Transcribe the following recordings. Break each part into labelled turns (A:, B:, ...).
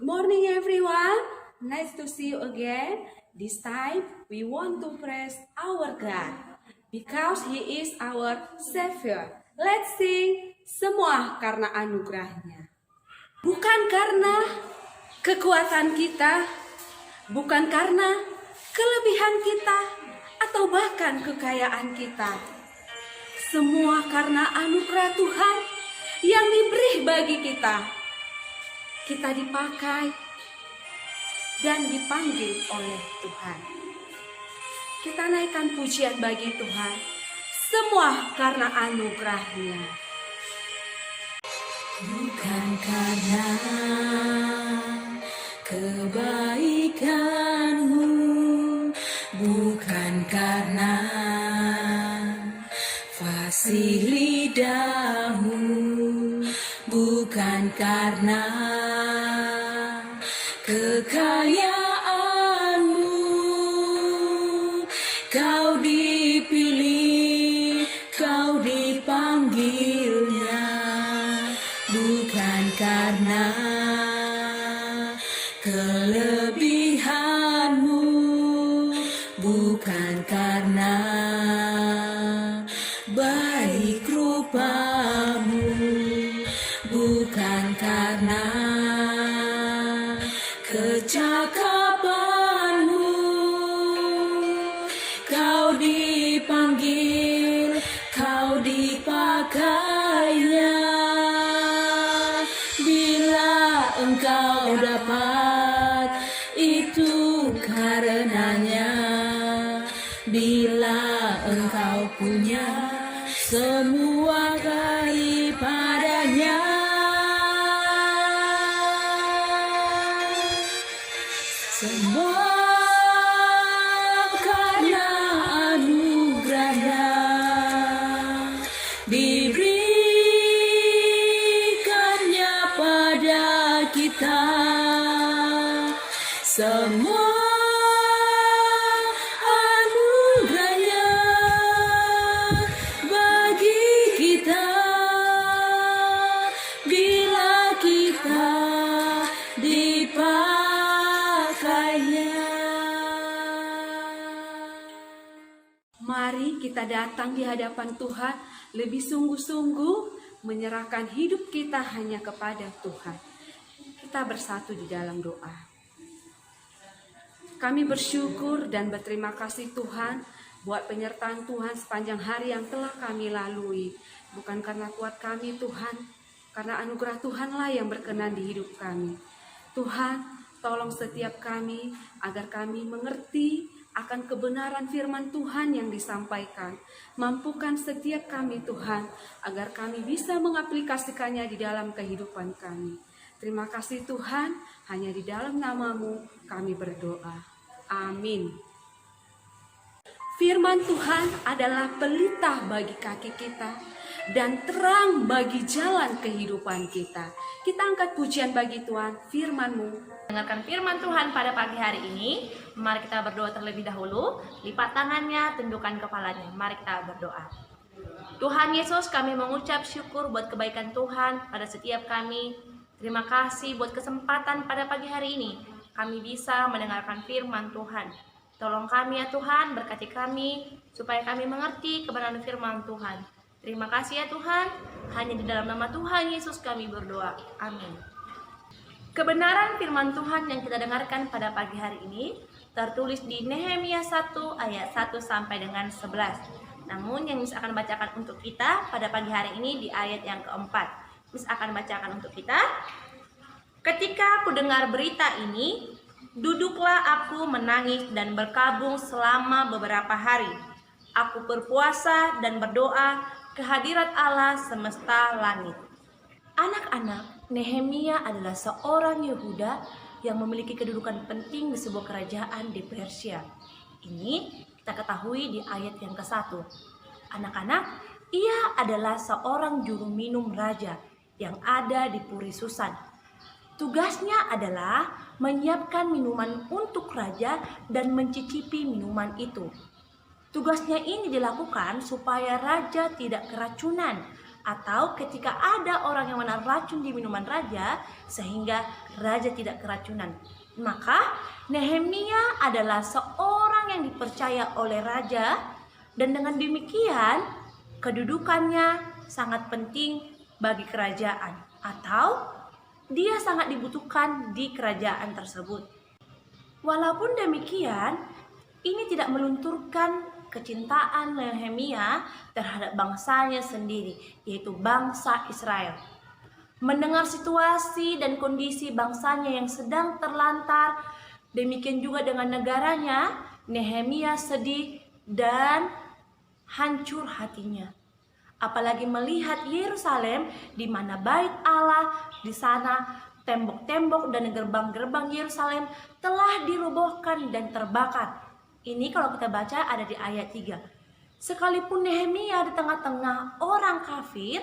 A: Good morning, everyone. Nice to see you again. This time, we want to praise our God because He is our Savior. Let's sing semua karena anugerahnya. Bukan karena kekuatan kita, bukan karena kelebihan kita, atau bahkan kekayaan kita. Semua karena anugerah Tuhan yang diberi bagi kita. Kita dipakai dan dipanggil oleh Tuhan. Kita naikkan pujian bagi Tuhan. Semua karena anugerahnya.
B: Bukan karena kebaikanmu, bukan karena fasih lidahmu, bukan karena kekayaanmu, kau dipilih, kau dipanggilnya, bukan karena kelebihanmu, bukan karena baik rupamu, bukan karena kecakapanmu, kau dipanggil, kau dipakainya. Bila engkau dapat, itu karenanya. Bila engkau punya semua daripadanya, semua karena anugerahnya diberikannya pada kita. Semua anugerahnya bagi kita bila kita dipakainya.
A: Mari kita datang di hadapan Tuhan lebih sungguh-sungguh menyerahkan hidup kita hanya kepada Tuhan. Kita bersatu di dalam doa. Kami bersyukur dan berterima kasih Tuhan buat penyertaan Tuhan sepanjang hari yang telah kami lalui. Bukan karena kuat kami Tuhan, karena anugerah Tuhanlah yang berkenan di hidup kami. Tuhan, tolong setiap kami agar kami mengerti akan kebenaran firman Tuhan yang disampaikan. Mampukan setiap kami Tuhan agar kami bisa mengaplikasikannya di dalam kehidupan kami. Terima kasih Tuhan, hanya di dalam nama-Mu kami berdoa. Amin. Firman Tuhan adalah pelita bagi kaki kita dan terang bagi jalan kehidupan kita. Kita angkat pujian bagi Tuhan, firman-Mu.
C: Dengarkan firman Tuhan pada pagi hari ini. Mari kita berdoa terlebih dahulu. Lipat tangannya, tundukkan kepalanya. Mari kita berdoa. Tuhan Yesus, kami mengucap syukur buat kebaikan Tuhan pada setiap kami. Terima kasih buat kesempatan pada pagi hari ini. Kami bisa mendengarkan firman Tuhan. Tolong kami ya Tuhan, berkati kami, supaya kami mengerti kebenaran firman Tuhan. Terima kasih ya Tuhan, hanya di dalam nama Tuhan Yesus kami berdoa. Amin. Kebenaran firman Tuhan yang kita dengarkan pada pagi hari ini tertulis di Nehemia 1 ayat 1 sampai dengan 11. Namun yang Miss akan bacakan untuk kita pada pagi hari ini di ayat yang keempat. Miss akan bacakan untuk kita. Ketika aku dengar berita ini, duduklah aku menangis dan berkabung selama beberapa hari. Aku berpuasa dan berdoa ke hadirat Allah semesta langit. Anak-anak, Nehemia adalah seorang Yehuda yang memiliki kedudukan penting di sebuah kerajaan di Persia. Ini kita ketahui di ayat yang ke-1. Anak-anak, ia adalah seorang juru minum raja yang ada di Puri Susan. Tugasnya adalah menyiapkan minuman untuk raja dan mencicipi minuman itu. Tugasnya ini dilakukan supaya raja tidak keracunan atau ketika ada orang yang menaruh racun di minuman raja sehingga raja tidak keracunan. Maka Nehemia adalah seorang yang dipercaya oleh raja, dan dengan demikian kedudukannya sangat penting bagi kerajaan, atau dia sangat dibutuhkan di kerajaan tersebut. Walaupun demikian, ini tidak melunturkan kecintaan Nehemia terhadap bangsanya sendiri, yaitu bangsa Israel. Mendengar situasi dan kondisi bangsanya yang sedang terlantar, demikian juga dengan negaranya, Nehemia sedih dan hancur hatinya. Apalagi melihat Yerusalem, di mana bait Allah, di sana tembok-tembok dan gerbang-gerbang Yerusalem telah dirobohkan dan terbakar. Ini kalau kita baca ada di ayat 3. Sekalipun Nehemia di tengah-tengah orang kafir,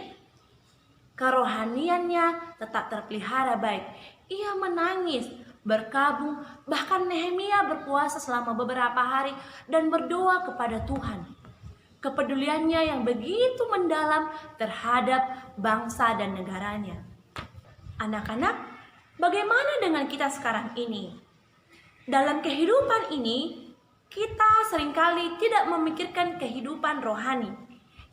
C: kerohaniannya tetap terpelihara baik. Ia menangis, berkabung, bahkan Nehemia berpuasa selama beberapa hari dan berdoa kepada Tuhan. Kepeduliannya yang begitu mendalam terhadap bangsa dan negaranya. Anak-anak, bagaimana dengan kita sekarang ini? Dalam kehidupan ini, kita seringkali tidak memikirkan kehidupan rohani.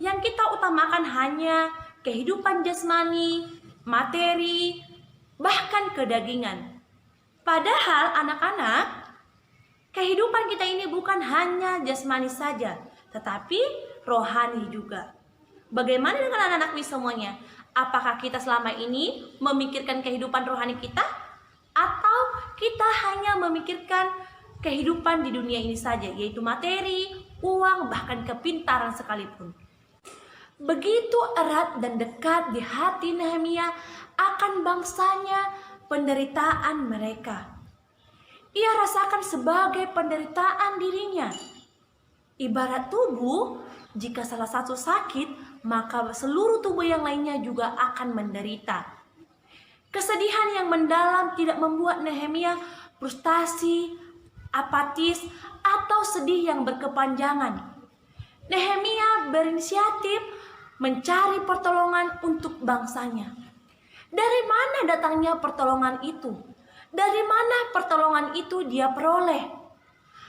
C: Yang kita utamakan hanya kehidupan jasmani, materi, bahkan kedagingan. Padahal anak-anak, kehidupan kita ini bukan hanya jasmani saja, tetapi rohani juga. Bagaimana dengan anak-anak semuanya? Apakah kita selama ini memikirkan kehidupan rohani kita? Atau kita hanya memikirkan kehidupan di dunia ini saja, yaitu materi, uang, bahkan kepintaran sekalipun? Begitu erat dan dekat di hati Nehemia akan bangsanya penderitaan mereka. Ia rasakan sebagai penderitaan dirinya. Ibarat tubuh, jika salah satu sakit, maka seluruh tubuh yang lainnya juga akan menderita. Kesedihan yang mendalam tidak membuat Nehemia frustasi, apatis, atau sedih yang berkepanjangan. Nehemia berinisiatif mencari pertolongan untuk bangsanya. Dari mana datangnya pertolongan itu? Dari mana pertolongan itu dia peroleh?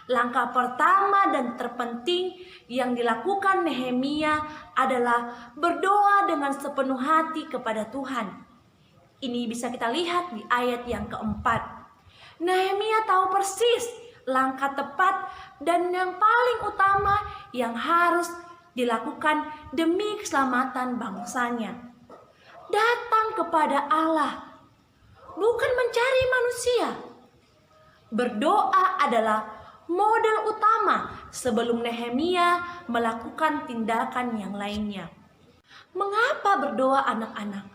C: Langkah pertama dan terpenting yang dilakukan Nehemia adalah berdoa dengan sepenuh hati kepada Tuhan. Ini bisa kita lihat di ayat yang keempat. Nehemia tahu persis langkah tepat dan yang paling utama yang harus dilakukan demi keselamatan bangsanya. Datang kepada Allah, bukan mencari manusia. Berdoa adalah model utama sebelum Nehemia melakukan tindakan yang lainnya. Mengapa berdoa, anak-anak?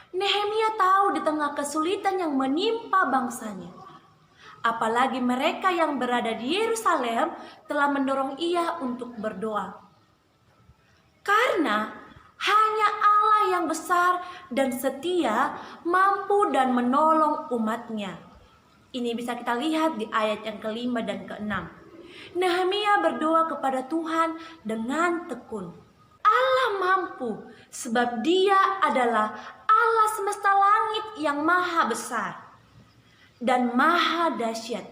C: Nehemia tahu di tengah kesulitan yang menimpa bangsanya, apalagi mereka yang berada di Yerusalem telah mendorong ia untuk berdoa. Karena hanya Allah yang besar dan setia mampu dan menolong umatnya. Ini bisa kita lihat di ayat yang kelima dan keenam. Nehemia berdoa kepada Tuhan dengan tekun. Allah mampu sebab Dia adalah Allah semesta langit yang maha besar dan maha dahsyat.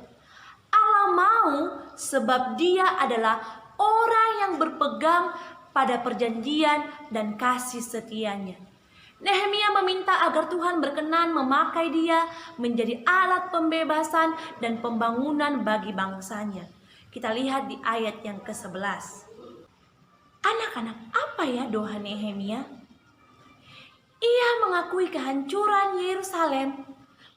C: Allah mau sebab Dia adalah orang yang berpegang pada perjanjian dan kasih setianya. Nehemia meminta agar Tuhan berkenan memakai dia menjadi alat pembebasan dan pembangunan bagi bangsanya. Kita lihat di ayat yang ke-11. Anak-anak, apa ya doa Nehemia? Ia mengakui kehancuran Yerusalem,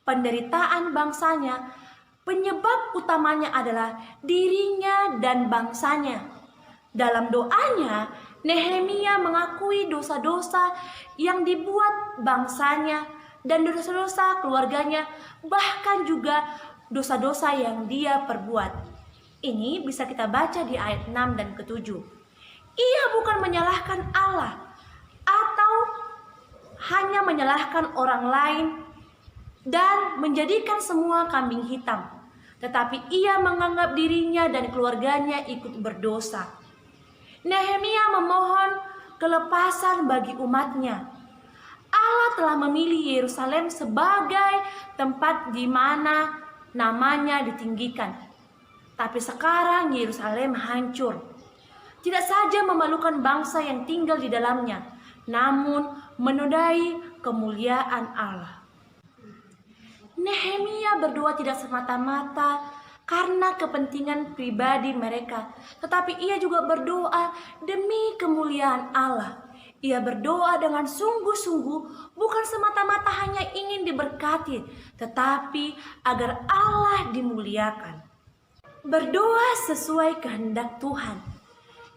C: penderitaan bangsanya. Penyebab utamanya adalah dirinya dan bangsanya. Dalam doanya, Nehemia mengakui dosa-dosa yang dibuat bangsanya dan dosa-dosa keluarganya, bahkan juga dosa-dosa yang dia perbuat. Ini bisa kita baca di ayat 6 dan ke-7. Ia bukan menyalahkan Allah atau hanya menyalahkan orang lain dan menjadikan semua kambing hitam, tetapi ia menganggap dirinya dan keluarganya ikut berdosa. Nehemia memohon kelepasan bagi umatnya. Allah telah memilih Yerusalem sebagai tempat di mana namanya ditinggikan. Tapi sekarang Yerusalem hancur. Tidak saja memalukan bangsa yang tinggal di dalamnya, namun menodai kemuliaan Allah. Nehemia berdoa tidak semata-mata karena kepentingan pribadi mereka, tetapi ia juga berdoa demi kemuliaan Allah. Ia berdoa dengan sungguh-sungguh, bukan semata-mata hanya ingin diberkati, tetapi agar Allah dimuliakan. Berdoa sesuai kehendak Tuhan.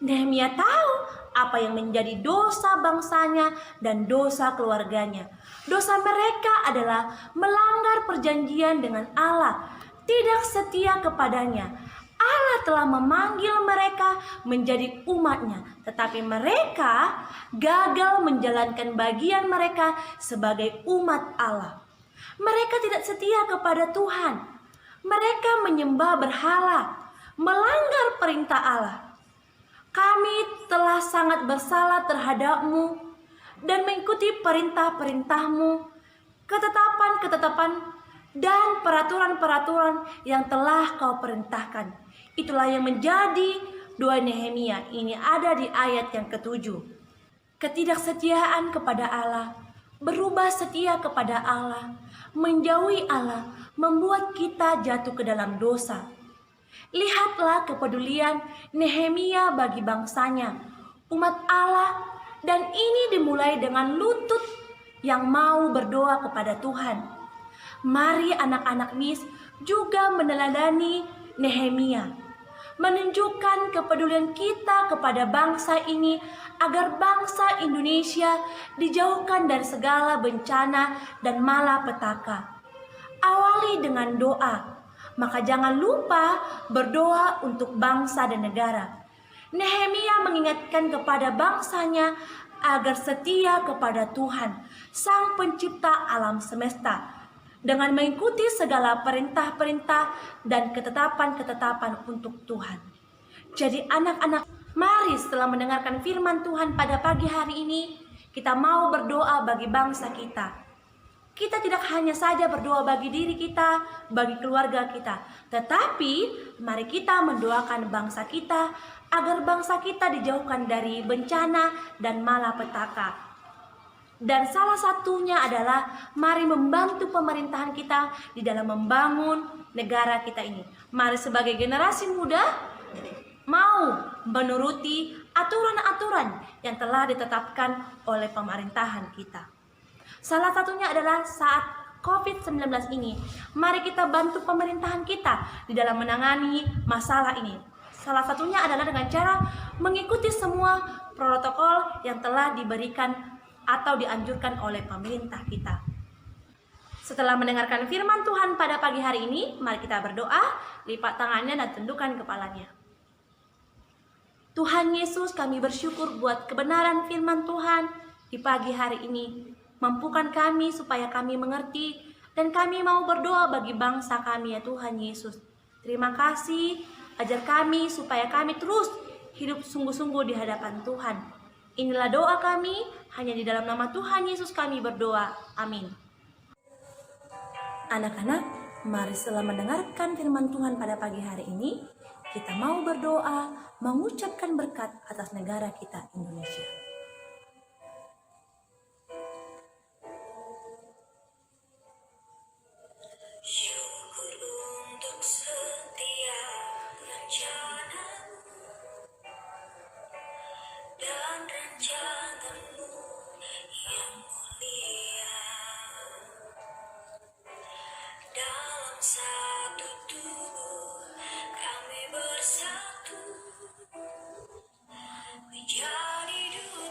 C: Nehemia tahu apa yang menjadi dosa bangsanya dan dosa keluarganya. Dosa mereka adalah melanggar perjanjian dengan Allah, tidak setia kepadanya. Allah telah memanggil mereka menjadi umatnya, tetapi mereka gagal menjalankan bagian mereka sebagai umat Allah. Mereka tidak setia kepada Tuhan. Mereka menyembah berhala, melanggar perintah Allah. Kami telah sangat bersalah terhadap-Mu dan mengikuti perintah-perintah-Mu, ketetapan-ketetapan dan peraturan-peraturan yang telah Kau perintahkan. Itulah yang menjadi doa Nehemia. Ini ada di ayat yang ke-7. Ketidaksetiaan kepada Allah, berubah setia kepada Allah, menjauhi Allah, membuat kita jatuh ke dalam dosa. Lihatlah kepedulian Nehemia bagi bangsanya, umat Allah, dan ini dimulai dengan lutut yang mau berdoa kepada Tuhan. Mari anak-anak Mis juga meneladani Nehemia, menunjukkan kepedulian kita kepada bangsa ini agar bangsa Indonesia dijauhkan dari segala bencana dan malapetaka. Awali dengan doa. Maka jangan lupa berdoa untuk bangsa dan negara. Nehemia mengingatkan kepada bangsanya agar setia kepada Tuhan, Sang Pencipta alam semesta, dengan mengikuti segala perintah-perintah dan ketetapan-ketetapan untuk Tuhan. Jadi anak-anak, mari setelah mendengarkan firman Tuhan pada pagi hari ini, kita mau berdoa bagi bangsa kita. Kita tidak hanya saja berdoa bagi diri kita, bagi keluarga kita, tetapi mari kita mendoakan bangsa kita agar bangsa kita dijauhkan dari bencana dan malapetaka. Dan salah satunya adalah mari membantu pemerintahan kita di dalam membangun negara kita ini. Mari sebagai generasi muda mau menuruti aturan-aturan yang telah ditetapkan oleh pemerintahan kita. Salah satunya adalah saat COVID-19 ini, mari kita bantu pemerintahan kita di dalam menangani masalah ini. Salah satunya adalah dengan cara mengikuti semua protokol yang telah diberikan atau dianjurkan oleh pemerintah kita. Setelah mendengarkan firman Tuhan pada pagi hari ini, mari kita berdoa, lipat tangannya dan tundukkan kepalanya. Tuhan Yesus, kami bersyukur buat kebenaran firman Tuhan di pagi hari ini. Mampukan kami supaya kami mengerti dan kami mau berdoa bagi bangsa kami ya Tuhan Yesus. Terima kasih, ajar kami supaya kami terus hidup sungguh-sungguh di hadapan Tuhan. Inilah doa kami, hanya di dalam nama Tuhan Yesus kami berdoa. Amin. Anak-anak, mari setelah mendengarkan firman Tuhan pada pagi hari ini, kita mau berdoa, mengucapkan berkat atas negara kita Indonesia.
B: Syukur untuk setiap rencanamu dan rencanamu yang mulia. Dalam satu tubuh kami bersatu menjadi dua.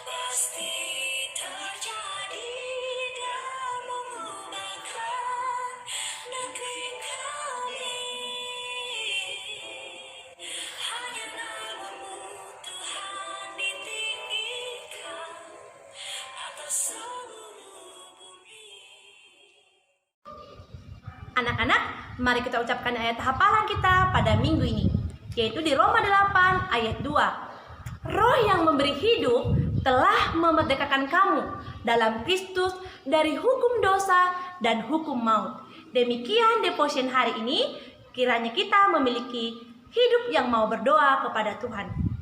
B: pasti terjadi dan mengubahkan negeri kami. Hanya namamu Tuhan ditinggikan atas seluruh bumi.
C: Anak-anak, mari kita ucapkan ayat hafalan kita pada minggu ini, yaitu di Roma 8 ayat 2. Roh yang memberi hidup telah memerdekakan kamu dalam Kristus dari hukum dosa dan hukum maut. Demikian devotion hari ini, kiranya kita memiliki hidup yang mau berdoa kepada Tuhan.